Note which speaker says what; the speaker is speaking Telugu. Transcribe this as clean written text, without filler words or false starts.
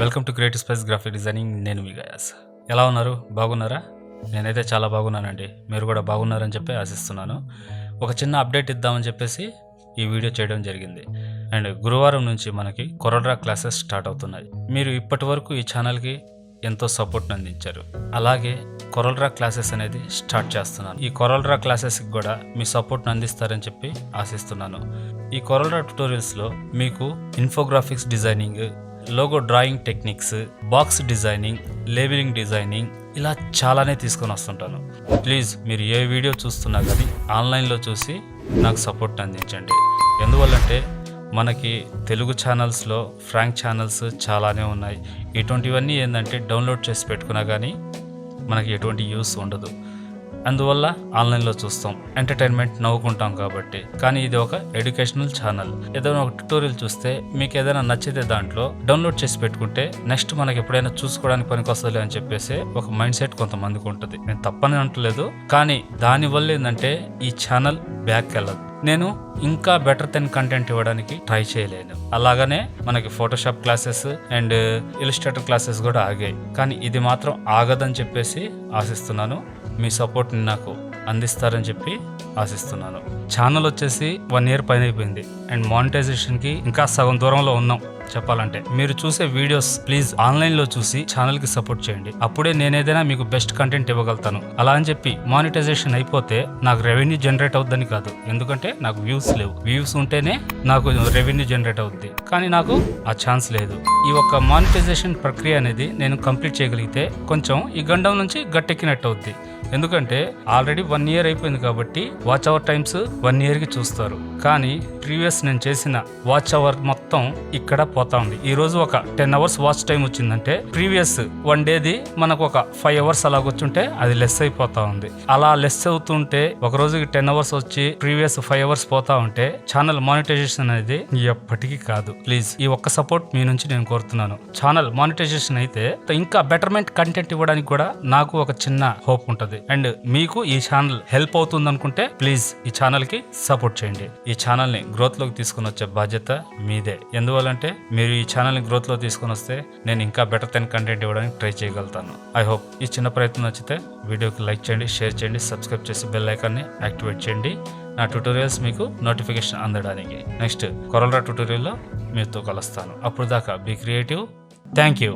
Speaker 1: Welcome to CREATIVEspace graphic designing. నేను మీ గయాస్. ఎలా ఉన్నారు? బాగున్నారా? నేనైతే చాలా బాగున్నానండి. మీరు కూడా బాగున్నారని చెప్పి ఆశిస్తున్నాను. ఒక చిన్న అప్డేట్ ఇద్దామని చెప్పేసి ఈ వీడియో చేయడం జరిగింది. అండ్ గురువారం నుంచి మనకి CoralDraw క్లాసెస్ స్టార్ట్ అవుతున్నాయి. మీరు ఇప్పటి వరకు ఈ ఛానల్కి ఎంతో సపోర్ట్ని అందించారు. అలాగే CoralDraw క్లాసెస్ అనేది స్టార్ట్ చేస్తున్నాను. ఈ CoralDraw క్లాసెస్కి కూడా మీ సపోర్ట్ని అందిస్తారని చెప్పి ఆశిస్తున్నాను. ఈ CoralDraw ట్యుటోరియల్స్లో మీకు infographics designing, logo drawing techniques, box designing, labelling designing ఇలా చాలానే తీసుకొని వస్తుంటాను. ప్లీజ్ మీరు ఏ వీడియో చూస్తున్నా కానీ ఆన్లైన్లో చూసి నాకు సపోర్ట్ అందించండి. ఎందువల్లంటే మనకి తెలుగు ఛానల్స్లో ఫ్రాంక్ ఛానల్స్ చాలానే ఉన్నాయి. ఇటువంటివన్నీ ఏంటంటే డౌన్లోడ్ చేసి పెట్టుకున్నా కానీ మనకి ఎటువంటి యూస్ ఉండదు. అందువల్ల ఆన్లైన్లో చూస్తాం, ఎంటర్టైన్మెంట్ నవ్వుకుంటాం కాబట్టి. కానీ ఇది ఒక ఎడ్యుకేషనల్ ఛానల్. ఏదైనా ఒక ట్యుటోరియల్ చూస్తే మీకు ఏదైనా నచ్చితే దాంట్లో డౌన్లోడ్ చేసి పెట్టుకుంటే నెక్స్ట్ మనకి ఎప్పుడైనా చూసుకోవడానికి పనికొస్తుంది అని చెప్పేసి ఒక మైండ్ సెట్ కొంతమందికి ఉంటుంది. నేను తప్పని అంటలేదు, కానీ దానివల్ల ఏంటంటే ఈ ఛానల్ బ్యాక్ వెళ్ళదు. నేను ఇంకా బెటర్ దెన్ కంటెంట్ ఇవ్వడానికి ట్రై చేయలేను. అలాగనే మనకి Photoshop classes and Illustrator classes కూడా ఆగాయి, కానీ ఇది మాత్రం ఆగదని చెప్పేసి ఆశిస్తున్నాను. మీ సపోర్ట్ని నాకు అందిస్తారని చెప్పి ఆశిస్తున్నాను. ఛానల్ వచ్చేసి 1 year పైన అయిపోయింది అండ్ మానిటైజేషన్కి ఇంకా సగం దూరంలో ఉన్నాం చెప్పాలంటే. మీరు చూసే వీడియోస్ ప్లీజ్ ఆన్లైన్లో చూసి ఛానల్కి సపోర్ట్ చేయండి. అప్పుడే నేనేదైనా మీకు బెస్ట్ కంటెంట్ ఇవ్వగలుగుతాను. అలా అని చెప్పి మానిటైజేషన్ అయిపోతే నాకు రెవెన్యూ జనరేట్ అవుద్దని కాదు, ఎందుకంటే నాకు వ్యూస్ లేవు. వ్యూస్ ఉంటేనే నాకు రెవెన్యూ జనరేట్ అవుద్ది, కానీ నాకు ఆ ఛాన్స్ లేదు. ఈ ఒక్క మానిటైజేషన్ ప్రక్రియ అనేది నేను కంప్లీట్ చేయగలిగితే కొంచెం ఈ గండం నుంచి గట్టెక్కినట్టు అవుద్ది. ఎందుకంటే ఆల్రెడీ 1 year అయిపోయింది కాబట్టి వాచ్ అవర్ టైమ్స్ 1 yearకి చూస్తారు. కానీ ప్రీవియస్ నేను చేసిన వాచ్ అవర్ మొత్తం ఇక్కడ పోతా ఉంది. ఈ రోజు ఒక 10 hours వాచ్ టైం వచ్చిందంటే ప్రీవియస్ 1 dayది మనకు ఒక 5 hours అలా కూర్చుంటే అది లెస్ అయిపోతా ఉంది. అలా లెస్ అవుతుంటే ఒక రోజుకి 10 hours వచ్చి ప్రీవియస్ 5 hours పోతా ఉంటే ఛానల్ మానిటైజేషన్ అనేది ఎప్పటికీ కాదు. ప్లీజ్ ఈ ఒక్క సపోర్ట్ మీ నుంచి నేను కోరుతున్నాను. ఛానల్ మానిటైజేషన్ అయితే ఇంకా బెటర్మెంట్ కంటెంట్ ఇవ్వడానికి కూడా నాకు ఒక చిన్న హోప్ ఉంటుంది. అండ్ మీకు ఈ ఛానల్ హెల్ప్ అవుతుంది అనుకుంటే ప్లీజ్ ఈ ఛానల్ కి సపోర్ట్ చేయండి. ఈ ఛానల్ ని గ్రోత్ లోకి తీసుకుని వచ్చే బాధ్యత మీదే. ఎందువల్లంటే మీరు ఈ ఛానల్ ని గ్రోత్ లో తీసుకుని వస్తే నేను ఇంకా బెటర్ దెన్ కంటెంట్ ఇవ్వడానికి ట్రై చేయగలుగుతాను. ఐ హోప్ ఈ చిన్న ప్రయత్నం నచ్చితే వీడియోకి లైక్ చేయండి, షేర్ చేయండి, సబ్స్క్రైబ్ చేసి బెల్ ఐకాన్ ని యాక్టివేట్ చేయండి. నా ట్యూటోరియల్స్ మీకు నోటిఫికేషన్ అందడానికి. నెక్స్ట్ CoralDraw ట్యూటోరియల్లో మీతో కలుస్తాను. అప్పుడు దాకా బీ క్రియేటివ్. Thank you.